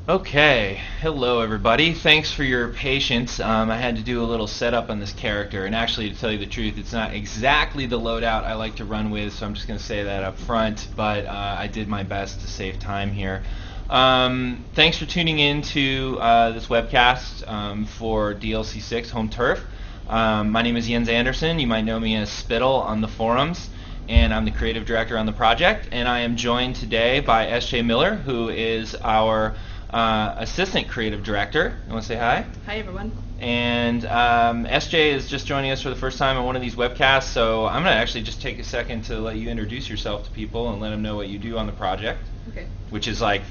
Okay, hello everybody. Thanks for your patience. I had to do a little setup on this character, and actually, to tell you the truth, it's not exactly the loadout I like to run with, so I'm just going to say that up front, but I did my best to save time here. Thanks for tuning in to this webcast for DLC 6 Home Turf. My name is Jens Anderson. You might know me as Spittle on the forums, and I'm the creative director on the project, and I am joined today by SJ Mueller, who is our assistant creative director. You want to say hi? Hi, everyone. And SJ is just joining us for the first time on one of these webcasts, so I'm going to actually just take a second to let you introduce yourself to people and let them know what you do on the project. Okay. Which is like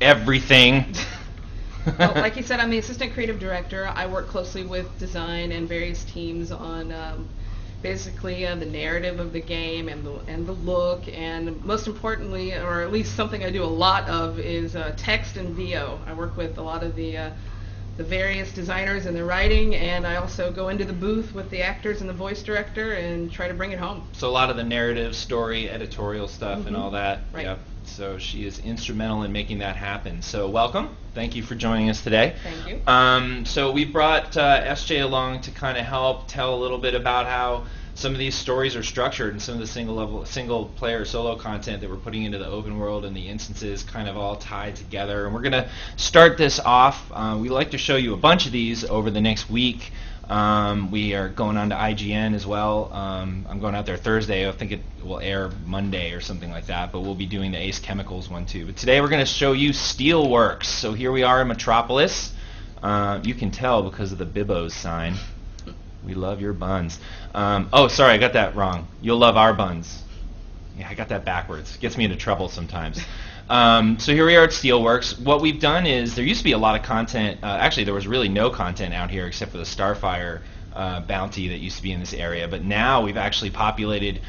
everything. Well, like you said, I'm the assistant creative director. I work closely with design and various teams on basically the narrative of the game and the look, and most importantly, or at least something I do a lot of, is text and VO. I work with a lot of the various designers and their writing, and I also go into the booth with the actors and the voice director and try to bring it home. So a lot of the narrative, story, editorial stuff and all that. Right. Yep. So she is instrumental in making that happen. So welcome. Thank you for joining us today. Thank you. So we brought SJ along to kind of help tell a little bit about how some of these stories are structured and some of the single player solo content that we're putting into the open world and the instances kind of all tied together. And we're going to start this off. We like to show you a bunch of these over the next week. We are going on to IGN as well. I'm going out there Thursday. I think it will air Monday or something like that, but we'll be doing the Ace Chemicals one too. But today we're going to show you Steelworks. So here we are in Metropolis. You can tell because of the Bibos sign. We love your buns. Oh, sorry, I got that wrong. You'll love our buns. Yeah, I got that backwards. Gets me into trouble sometimes. So here we are at Steelworks. What we've done is, there used to be a lot of content. Actually, there was really no content out here except for the Starfire bounty that used to be in this area. But now we've actually populated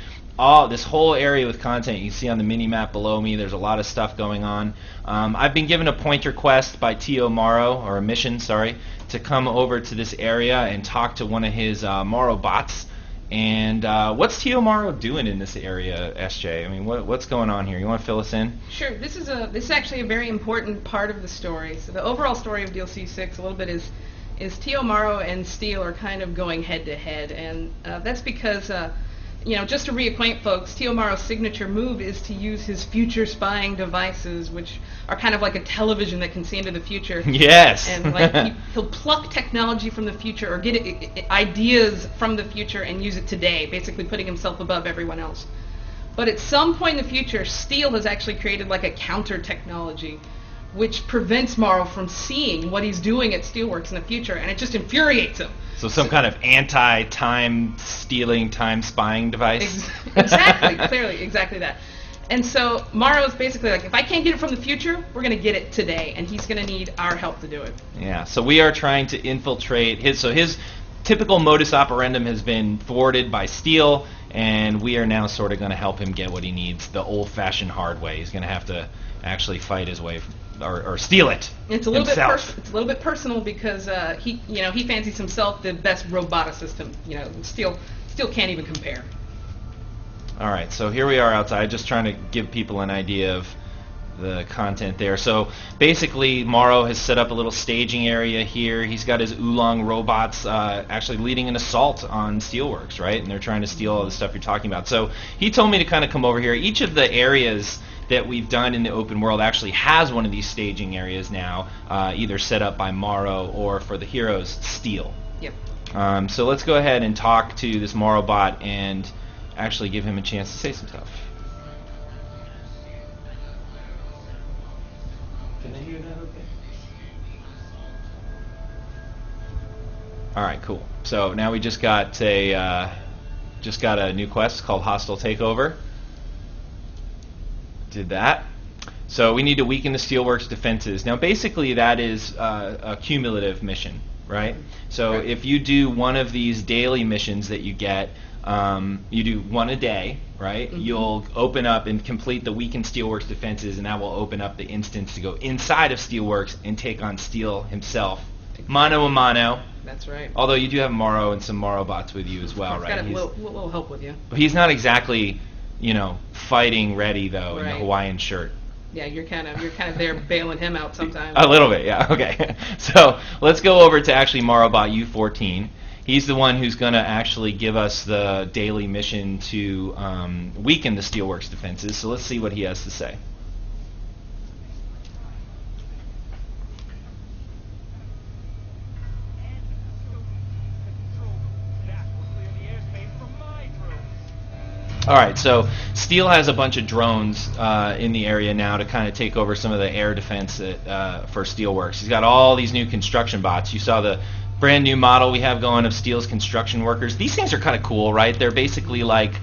this whole area with content. You can see on the mini-map below me, there's a lot of stuff going on. I've been given a pointer quest by T.O. Morrow, or a mission, sorry, to come over to this area and talk to one of his Morrow bots. And what's T.O. Morrow doing in this area, SJ? I mean, what's going on here? You want to fill us in? Sure. This is actually a very important part of the story. So the overall story of DLC 6 a little bit is T.O. Morrow and Steel are kind of going head to head, and that's because just to reacquaint folks, T.O. Morrow's signature move is to use his future spying devices, which are kind of like a television that can see into the future. Yes. And he'll pluck technology from the future or get ideas from the future and use it today, basically putting himself above everyone else. But at some point in the future, Steel has actually created like a counter technology which prevents Morrow from seeing what he's doing at Steelworks in the future, and it just infuriates him. So some kind of anti-time stealing, time spying device? Exactly, clearly, exactly that. And so Morrow's basically like, if I can't get it from the future, we're going to get it today, and he's going to need our help to do it. Yeah, so we are trying to infiltrate his typical modus operandum has been thwarted by Steel, and we are now sort of going to help him get what he needs the old-fashioned hard way. He's going to have to actually fight his way or steal it. It's a little himself. it's a little bit personal because he fancies himself the best robot system. Steel can't even compare. All right, so here we are outside, just trying to give people an idea of the content there. So basically, Morrow has set up a little staging area here. He's got his Oolong robots actually leading an assault on Steelworks, right? And they're trying to steal all the stuff you're talking about. So he told me to kind of come over here. Each of the areas that we've done in the open world actually has one of these staging areas now, either set up by Morrow or for the heroes, Steel. Yep. So let's go ahead and talk to this Morrow bot and actually give him a chance to say some stuff. Can they hear that okay? All right, cool. So now we just got a new quest called Hostile Takeover. Did that. So we need to weaken the Steelworks defenses. Now basically that is a cumulative mission, right? So if you do one of these daily missions that you get, you do one a day, right? Mm-hmm. You'll open up and complete the weakened Steelworks defenses, and that will open up the instance to go inside of Steelworks and take on Steel himself. Mano a mano. That's right. Although you do have Morrow and some Morrow bots with you as well, right? Got a little help with you. But he's not exactly, fighting ready though in the Hawaiian shirt. Yeah, you're kind of there bailing him out sometimes. A little bit, yeah. Okay. So let's go over to actually Marobot U14. He's the one who's going to actually give us the daily mission to weaken the Steelworks defenses. So let's see what he has to say. All right, so Steel has a bunch of drones in the area now to kind of take over some of the air defense for Steelworks. He's got all these new construction bots. You saw the brand new model we have going of Steel's construction workers. These things are kind of cool, right? They're basically like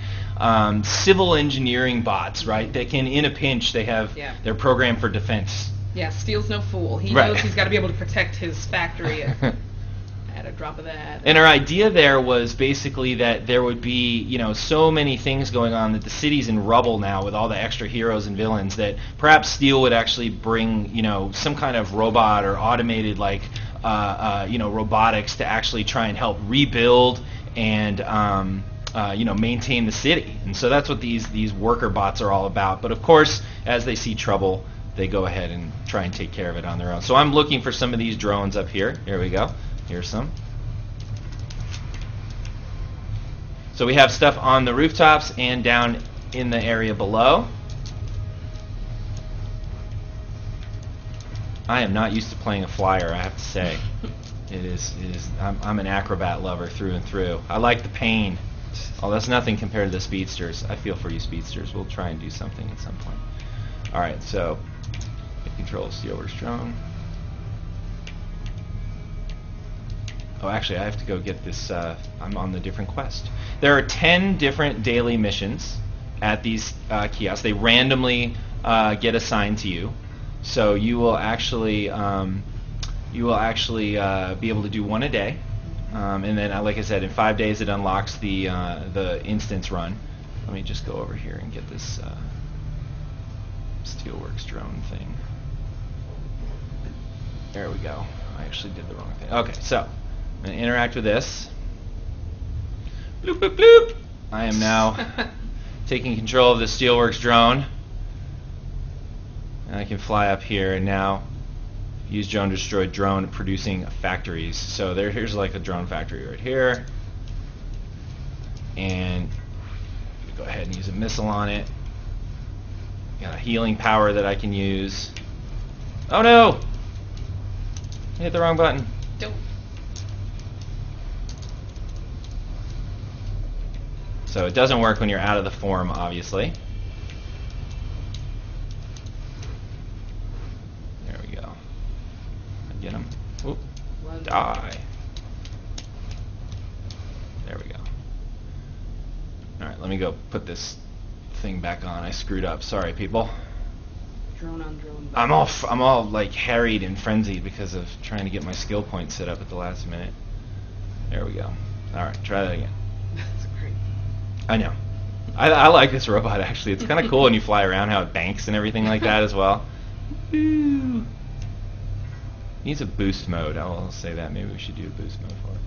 civil engineering bots, right? They can, in a pinch, they're programmed for defense. Yeah, Steel's no fool. He knows he's got to be able to protect his factory at a drop of that. And our idea there was basically that there would be, so many things going on that the city's in rubble now with all the extra heroes and villains that perhaps Steel would actually bring, some kind of robot or automated robotics to actually try and help rebuild and maintain the city. And so that's what these worker bots are all about. But of course, as they see trouble, they go ahead and try and take care of it on their own. So I'm looking for some of these drones up here. Here we go. Here's some. So we have stuff on the rooftops and down in the area below. I am not used to playing a flyer, I have to say. I'm an acrobat lover through and through. I like the pain. Oh, that's nothing compared to the speedsters. I feel for you speedsters. We'll try and do something at some point. Alright, so get control of Steelworks drone. Oh, actually, I have to go get this. I'm on the different quest. There are 10 different daily missions at these kiosks. They randomly get assigned to you, so you will actually be able to do one a day, and then, like I said, in 5 days it unlocks the instance run. Let me just go over here and get this Steelworks drone thing. There we go. I actually did the wrong thing. Okay, so I'm going to interact with this. Bloop, bloop, bloop. I am now taking control of the Steelworks drone. And I can fly up here and now use drone to destroy drone producing factories. So here's like a drone factory right here. And go ahead and use a missile on it. Got a healing power that I can use. Oh no! I hit the wrong button. Don't. So it doesn't work when you're out of the form, obviously. There we go. I get him. Oop. Die. There we go. Alright, let me go put this thing back on. I screwed up. Sorry, people. Drone on drone. I'm all like harried and frenzied because of trying to get my skill point set up at the last minute. There we go. Alright, try that again. That's great. I know. I like this robot actually. It's kind of cool when you fly around how it banks and everything like that as well. Woo. Needs a boost mode. I'll say that. Maybe we should do a boost mode for it.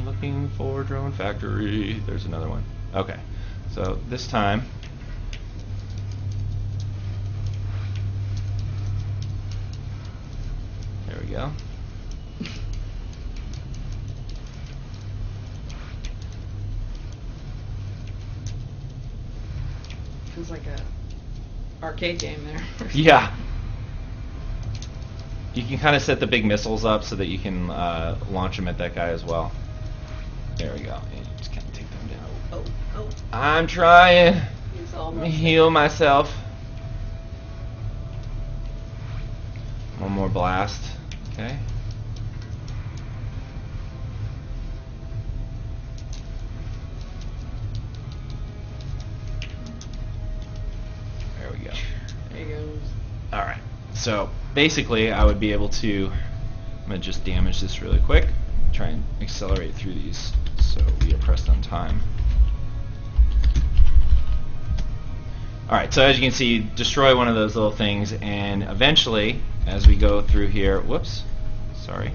Looking for drone factory. There's another one. Okay. So this time there we go. Feels like a arcade game there. Yeah. You can kind of set the big missiles up so that you can launch them at that guy as well. There we go. And you just kind of take them down. Oh. I'm trying. He's Let almost me heal myself. One more blast. Okay. There we go. There he goes. Alright. So basically I would be able to, I'm going to just damage this really quick. Try and accelerate through these so we are pressed on time. Alright, so as you can see, destroy one of those little things, and eventually, as we go through here, whoops, sorry.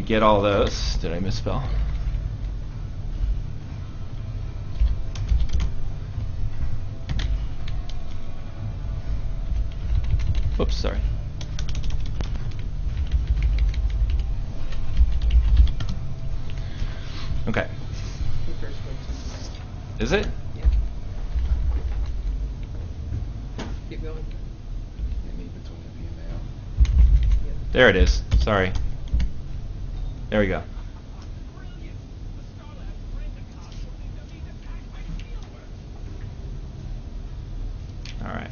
you get all those. Did I misspell? Oops, sorry. Okay. Is it? Yeah. Keep going. There it is. Sorry. There we go. All right.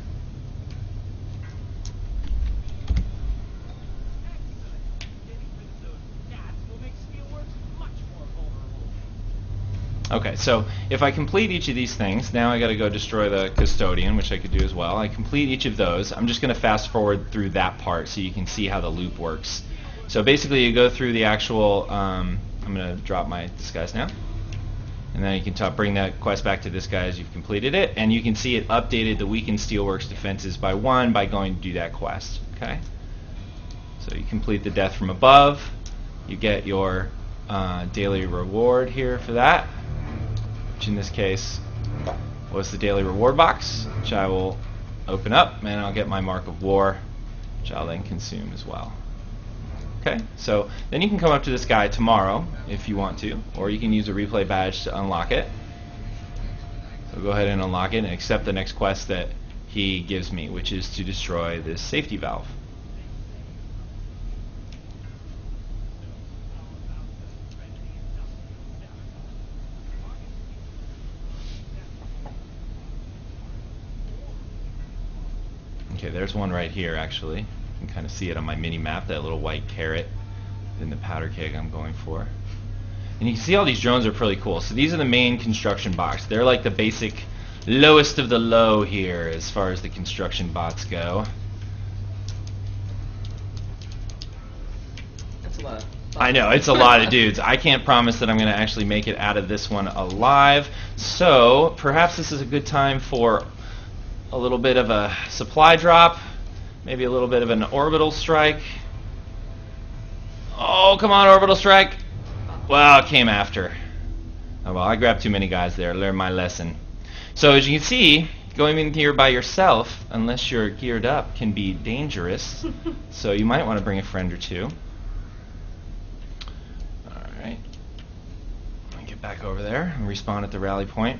Okay, so if I complete each of these things, now I got to go destroy the custodian, which I could do as well. I complete each of those. I'm just going to fast forward through that part so you can see how the loop works. So basically you go through the actual, I'm going to drop my disguise now. And then you can bring that quest back to this guy as you've completed it. And you can see it updated the weakened Steelworks defenses by 1 by going to do that quest. Okay? So you complete the death from above. You get your daily reward here for that, which in this case was the daily reward box, which I will open up, and I'll get my Mark of War, which I'll then consume as well. Okay, so then you can come up to this guy tomorrow if you want to, or you can use a replay badge to unlock it. So go ahead and unlock it and accept the next quest that he gives me, which is to destroy this safety valve. Okay, there's one right here actually. You can kind of see it on my mini map, that little white carrot in the powder keg I'm going for. And you can see all these drones are pretty cool. So these are the main construction bots. They're like the basic lowest of the low here as far as the construction bots go. That's a lot. I know, it's a lot of dudes. I can't promise that I'm going to actually make it out of this one alive. So perhaps this is a good time for a little bit of a supply drop, maybe a little bit of an orbital strike. Oh, come on, orbital strike. Well, it came after. Oh, well, I grabbed too many guys there. Learned my lesson. So as you can see, going in here by yourself, unless you're geared up, can be dangerous. So you might want to bring a friend or two. All right. Let me get back over there and respawn at the rally point.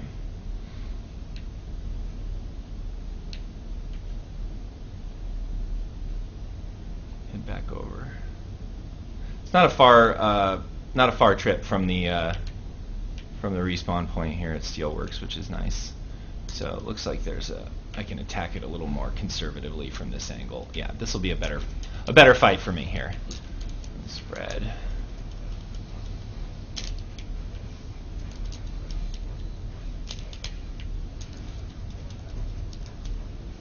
Head back over. It's not a far trip from the respawn point here at Steelworks, which is nice. So it looks like I can attack it a little more conservatively from this angle. Yeah, this will be a better fight for me here. Spread.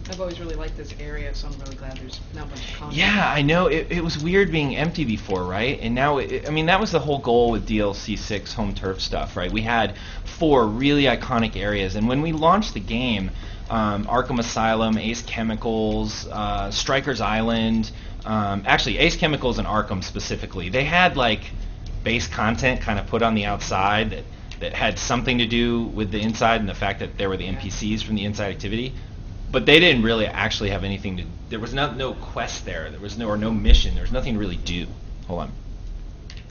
I've always really liked this area, so I'm really glad there's now a bunch of content. Yeah, I know. It was weird being empty before, right? And now, I mean, that was the whole goal with DLC 6 home turf stuff, right? We had 4 really iconic areas, and when we launched the game, Arkham Asylum, Ace Chemicals, Strikers Island, actually Ace Chemicals and Arkham specifically, they had like base content kind of put on the outside that had something to do with the inside and the fact that there were the NPCs from the inside activity. But they didn't really actually have anything to. There was no quest there. There was no mission. There was nothing to really do. Hold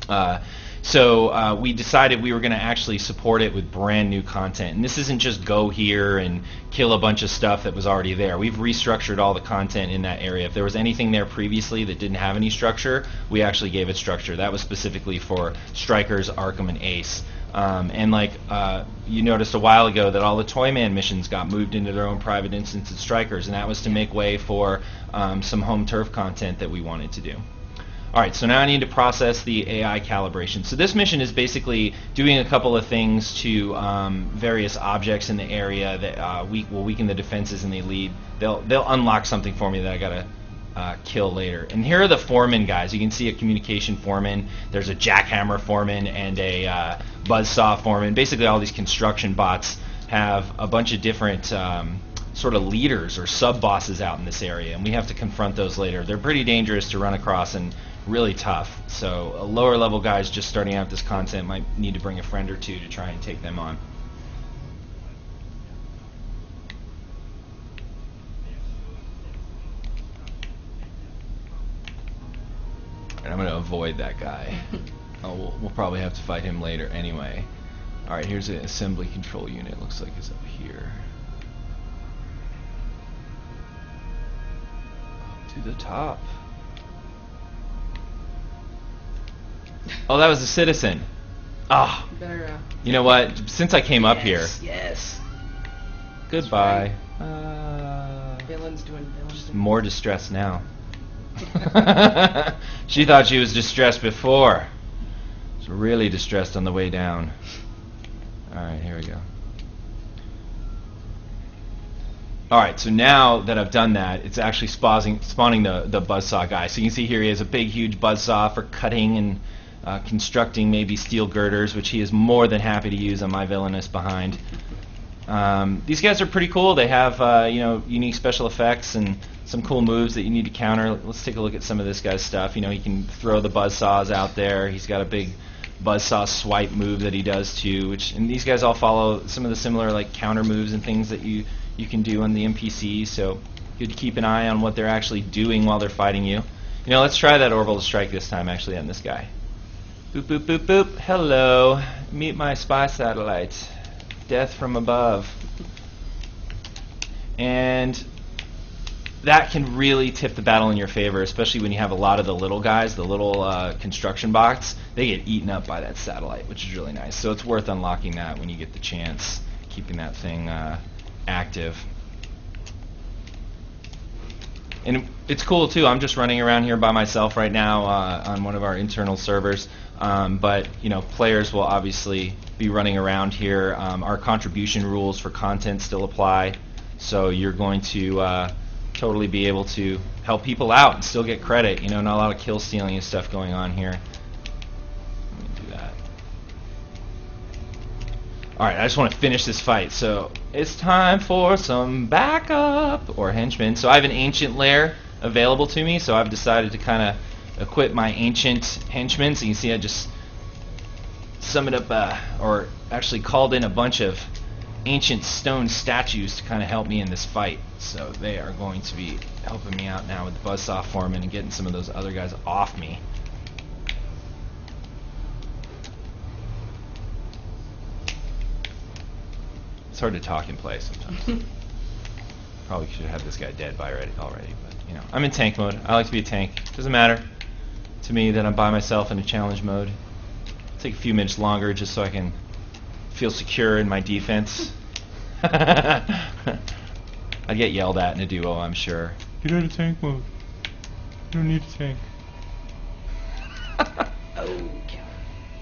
on. So we decided we were going to actually support it with brand new content. And this isn't just go here and kill a bunch of stuff that was already there. We've restructured all the content in that area. If there was anything there previously that didn't have any structure, we actually gave it structure. That was specifically for Strikers, Arkham, and Ace. And like you noticed a while ago that all the Toyman missions got moved into their own private instance at Strikers, and that was to make way for some home turf content that we wanted to do. Alright, so now I need to process the AI calibration. So this mission is basically doing a couple of things to various objects in the area that will weaken the defenses in the lead. They'll unlock something for me that I gotta kill later. And here are the foreman guys. You can see a communication foreman, there's a jackhammer foreman, and a buzzsaw foreman. Basically all these construction bots have a bunch of different sort of leaders or sub-bosses out in this area, and we have to confront those later. They're pretty dangerous to run across and really tough. So lower level guys just starting out this content might need to bring a friend or two to try and take them on. And I'm going to avoid that guy. We'll probably have to fight him later anyway. Alright, here's an assembly control unit. Looks like it's up here. Up to the top. Oh, that was a citizen. Ah. Better, you know what? Since I came up here. Yes. Goodbye. Villain's doing villains. More distressed now. She thought she was distressed before. She's really distressed on the way down. Alright, here we go. Alright, so now that I've done that, it's actually spawning the buzzsaw guy. So you can see here he has a big, huge buzzsaw for cutting and constructing maybe steel girders, which he is more than happy to use on my villainous behind. These guys are pretty cool. They have unique special effects and some cool moves that you need to counter. Let's take a look at some of this guy's stuff. He can throw the buzzsaws out there. He's got a big buzzsaw swipe move that he does too, and these guys all follow some of the similar like counter moves and things that you can do on the NPCs, so good to keep an eye on what they're actually doing while they're fighting you. Let's try that orbital strike this time actually on this guy. Boop boop boop boop. Hello. Meet my spy satellite. Death from above. And that can really tip the battle in your favor, especially when you have a lot of the little guys, the little construction bots. They get eaten up by that satellite, which is really nice. So it's worth unlocking that when you get the chance, keeping that thing active. And it's cool too. I'm just running around here by myself right now on one of our internal servers. But players will obviously be running around here. Our contribution rules for content still apply, so you're going to totally be able to help people out and still get credit. Not a lot of kill stealing and stuff going on here. Let me do that. Alright, I just want to finish this fight, so it's time for some backup or henchmen. So I have an ancient lair available to me, so I've decided to kind of equip my ancient henchmen. So you can see I just summoned up, or actually called in a bunch of ancient stone statues to kind of help me in this fight. So they are going to be helping me out now with the buzzsaw foreman and getting some of those other guys off me. It's hard to talk and play sometimes. Probably should have this guy dead by already, but I'm in tank mode. I like to be a tank. Doesn't matter to me that I'm by myself in a challenge mode. It'll take a few minutes longer just so I can feel secure in my defense. I'd get yelled at in a duo, I'm sure. Get out of tank mode. You don't need a tank. I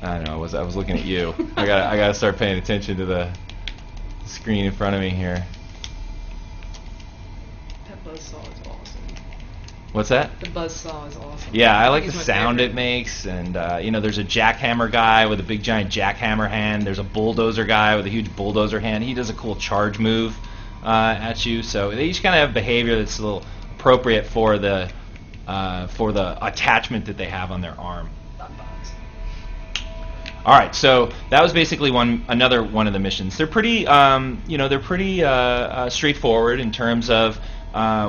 don't know. I was looking at you. I gotta start paying attention to the screen in front of me here. That buzzsaw is awesome. What's that? The buzzsaw is awesome. Yeah, I like the He's my sound favorite. it makes, and there's a jackhammer guy with a big giant jackhammer hand. There's a bulldozer guy with a huge bulldozer hand. He does a cool charge move at you. So they each kind of have behavior that's a little appropriate for the attachment that they have on their arm. All right, so that was basically another one of the missions. They're pretty, straightforward in terms of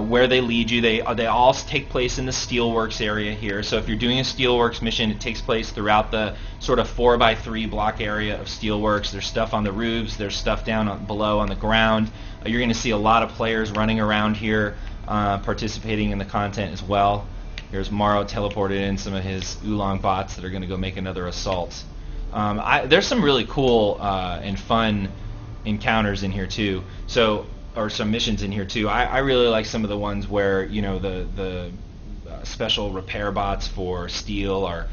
where they lead you. They all take place in the Steelworks area here. So if you're doing a Steelworks mission, it takes place throughout the sort of 4x3 block area of Steelworks. There's stuff on the roofs. There's stuff down below on the ground. You're going to see a lot of players running around here, participating in the content as well. Here's Morrow teleported in some of his Oolong bots that are going to go make another assault. There's some really cool and fun encounters in here too. Or some missions in here too. I really like some of the ones where the special repair bots for steel are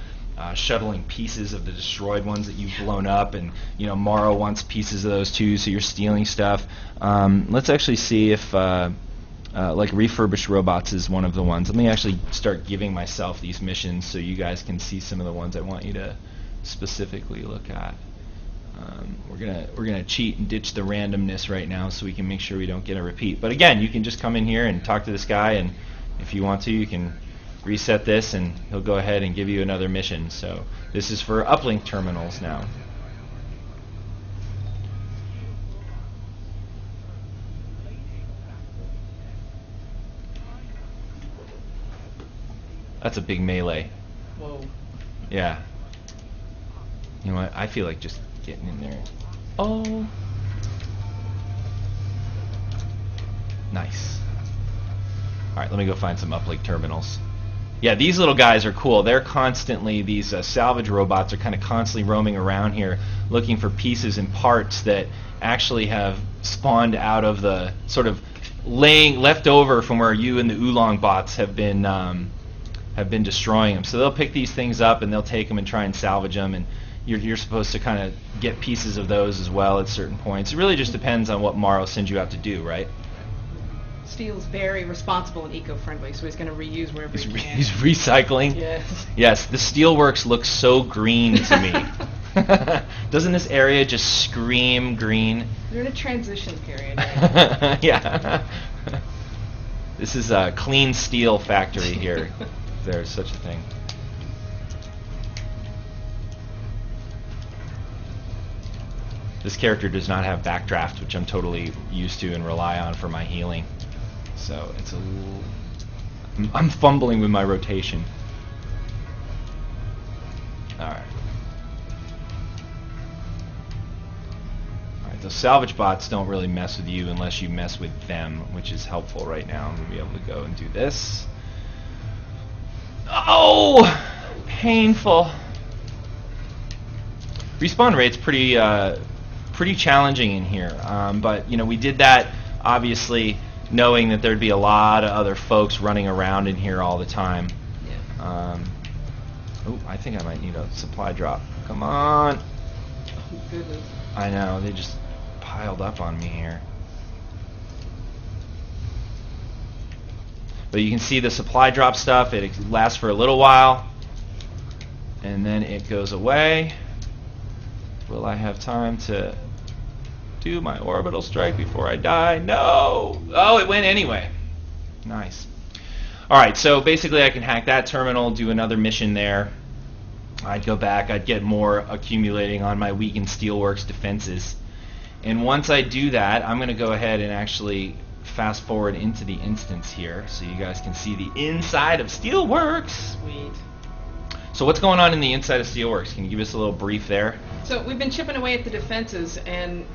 shuttling pieces of the destroyed ones that you've blown up, and Morrow wants pieces of those too, so you're stealing stuff. Let's actually see if like refurbished robots is one of the ones. Let me actually start giving myself these missions so you guys can see some of the ones I want you to specifically look at. We're gonna cheat and ditch the randomness right now so we can make sure we don't get a repeat. But again, you can just come in here and talk to this guy, and if you want to, you can reset this, and he'll go ahead and give you another mission. So this is for uplink terminals now. That's a big melee. Whoa. Yeah. You know what? I feel like just getting in there. Oh. Nice. Alright, let me go find some uplink terminals. Yeah, these little guys are cool. They're constantly, these salvage robots are kind of constantly roaming around here looking for pieces and parts that actually have spawned out of the sort of left over from where you and the Oolong bots have been destroying them. So they'll pick these things up and they'll take them and try and salvage them, and you're supposed to kind of get pieces of those as well at certain points. It really just depends on what Morrow sends you out to do, right? Steel's very responsible and eco-friendly, so he's going to reuse wherever he can. He's recycling? Yes. Yes, the Steelworks looks so green to me. Doesn't this area just scream green? They're in a transition period. Right? Yeah. This is a clean steel factory here. If there's such a thing. This character does not have backdraft, which I'm totally used to and rely on for my healing. So it's a little... I'm fumbling with my rotation. Alright. Alright, those salvage bots don't really mess with you unless you mess with them, which is helpful right now. I'm going to be able to go and do this. Oh! Painful. Respawn rate's pretty challenging in here, but you know, we did that obviously knowing that there'd be a lot of other folks running around in here all the time. Yeah. Oh, I think I might need a supply drop. Come on. Oh, goodness. I know, they just piled up on me here. But you can see the supply drop stuff, it lasts for a little while and then it goes away. Will I have time to do my orbital strike before I die? No! Oh, it went anyway. Nice. Alright, so basically I can hack that terminal, do another mission there. I'd go back, I'd get more accumulating on my weakened Steelworks defenses. And once I do that, I'm going to go ahead and actually fast forward into the instance here so you guys can see the inside of Steelworks. Sweet. So what's going on in the inside of Steelworks? Can you give us a little brief there? So we've been chipping away at the defenses, and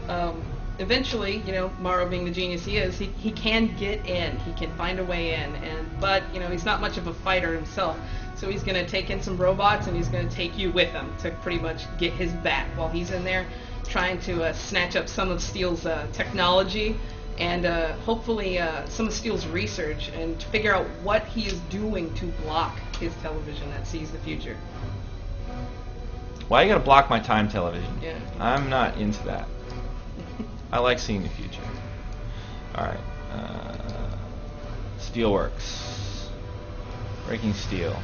eventually, you know, Morrow being the genius he is, he can get in. He can find a way in, but you know, he's not much of a fighter himself. So he's going to take in some robots, and he's going to take you with him to pretty much get his back while he's in there trying to snatch up some of Steel's technology and hopefully some of Steel's research, and to figure out what he is doing to block his television that sees the future. Why you gotta block my time television? Yeah. I'm not into that. I like seeing the future. Alright. Steelworks. Breaking steel.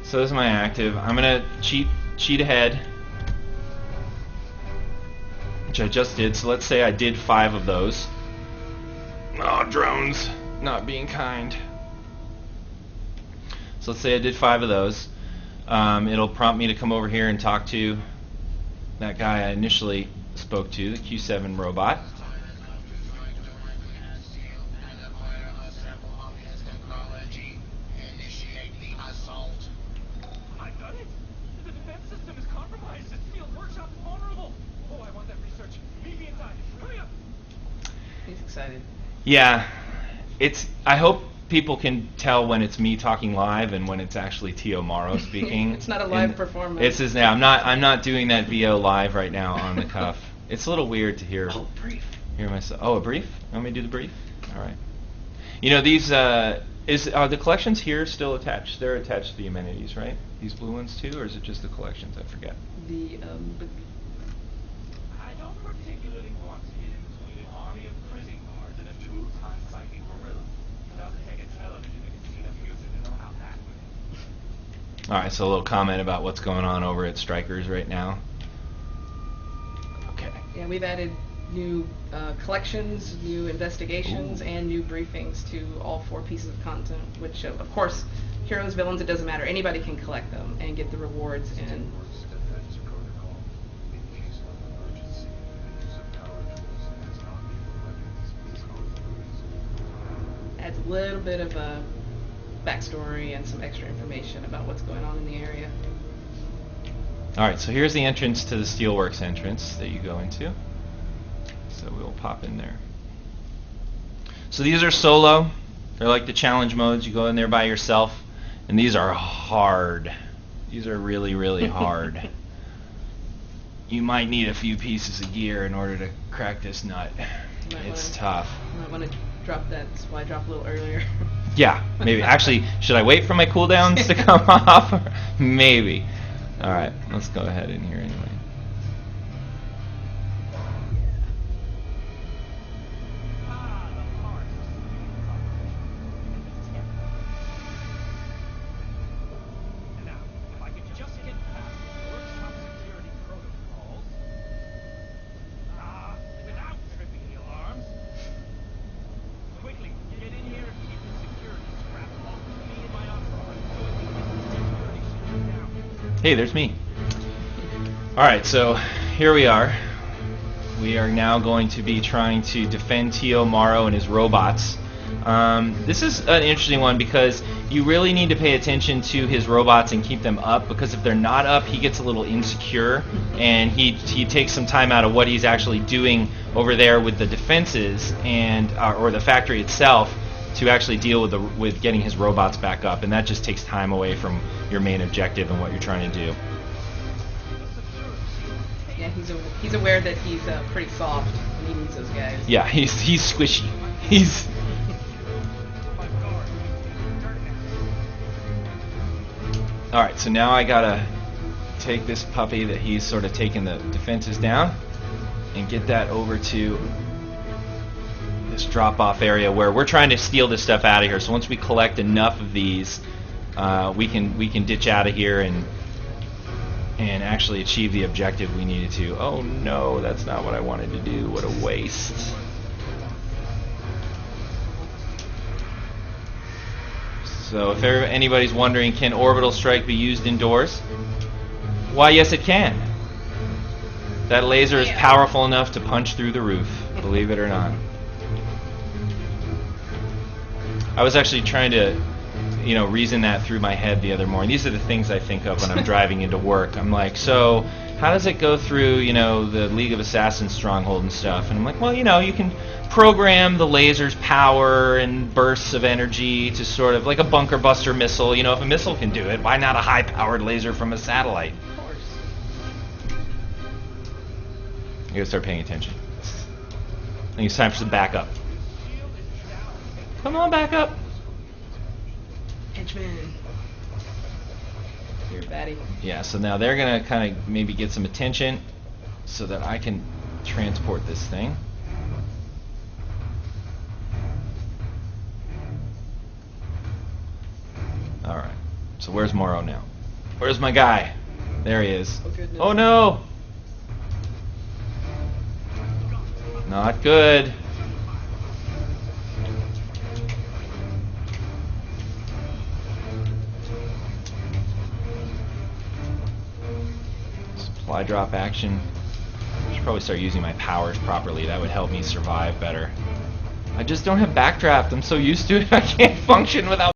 So this is my active. I'm gonna cheat ahead, which I just did. So let's say I did 5 of those. Oh, drones. Not being kind. So let's say I did 5 of those. It'll prompt me to come over here and talk to that guy I initially spoke to, the Q7 robot. I got it! The defense system is compromised. The Steel Workshop is vulnerable. Oh, I want that research. Meet me inside. Hurry up! He's excited. Yeah, I hope people can tell when it's me talking live and when it's actually Tio Morrow speaking. It's not a live performance. It's just now. I'm not doing that VO live right now on the cuff. It's a little weird to hear. Oh, brief. Hear myself. Oh, a brief? You want me to do the brief? All right. You know, these are the collections here still attached? They're attached to the amenities, right? These blue ones too, or is it just the collections? I forget. The I don't particularly want to get into an army of prison guards and a 2-ton psychic gorilla. Without the heck of television that can see the future to know how that would. All right, so a little comment about what's going on over at Strikers right now. Okay. Yeah, we've added new collections, new investigations, and new briefings to all 4 pieces of content, which, of course, heroes, villains, it doesn't matter. Anybody can collect them and get the rewards. And adds a little bit of a backstory and some extra information about what's going on in the area. Alright, so here's the entrance to the Steelworks entrance that you go into. So we'll pop in there. So these are solo. They're like the challenge modes. You go in there by yourself. And these are hard. These are really, really hard. You might need a few pieces of gear in order to crack this nut. It's tough. You might want to drop that, that's why I dropped a little earlier. Yeah, maybe. Actually, should I wait for my cooldowns to come off? Maybe. Alright, let's go ahead in here anyway. Hey, there's me. Alright, so here we are. We are now going to be trying to defend Tio Morrow and his robots. This is an interesting one because you really need to pay attention to his robots and keep them up, because if they're not up, he gets a little insecure and he takes some time out of what he's actually doing over there with the defenses and or the factory itself to actually deal with getting his robots back up, and that just takes time away from your main objective and what you're trying to do. Yeah, he's aware that he's pretty soft when he needs those guys. Yeah, he's squishy. He's Alright, so now I gotta take this puppy that he's sort of taking the defenses down and get that over to this drop-off area where we're trying to steal this stuff out of here. So once we collect enough of these, we can ditch out of here and actually achieve the objective we needed to. Oh no, that's not what I wanted to do. What a waste. So if anybody's wondering, can orbital strike be used indoors? Why, yes it can. That laser is powerful enough to punch through the roof, believe it or not. I was actually trying to, reason that through my head the other morning. These are the things I think of when I'm driving into work. I'm like, so how does it go through, the League of Assassins stronghold and stuff? And I'm like, well, you can program the laser's power and bursts of energy to sort of like a bunker buster missile. If a missile can do it, why not a high-powered laser from a satellite? Of course. You gotta start paying attention. I think it's time for some backup. Come on, back up. Henchman. You're batty. Yeah, so now they're going to kind of maybe get some attention so that I can transport this thing. Alright, so where's Morrow now? Where's my guy? There he is. Oh no! Not good. Supply drop action. I should probably start using my powers properly. That would help me survive better. I just don't have backdraft. I'm so used to it. I can't function without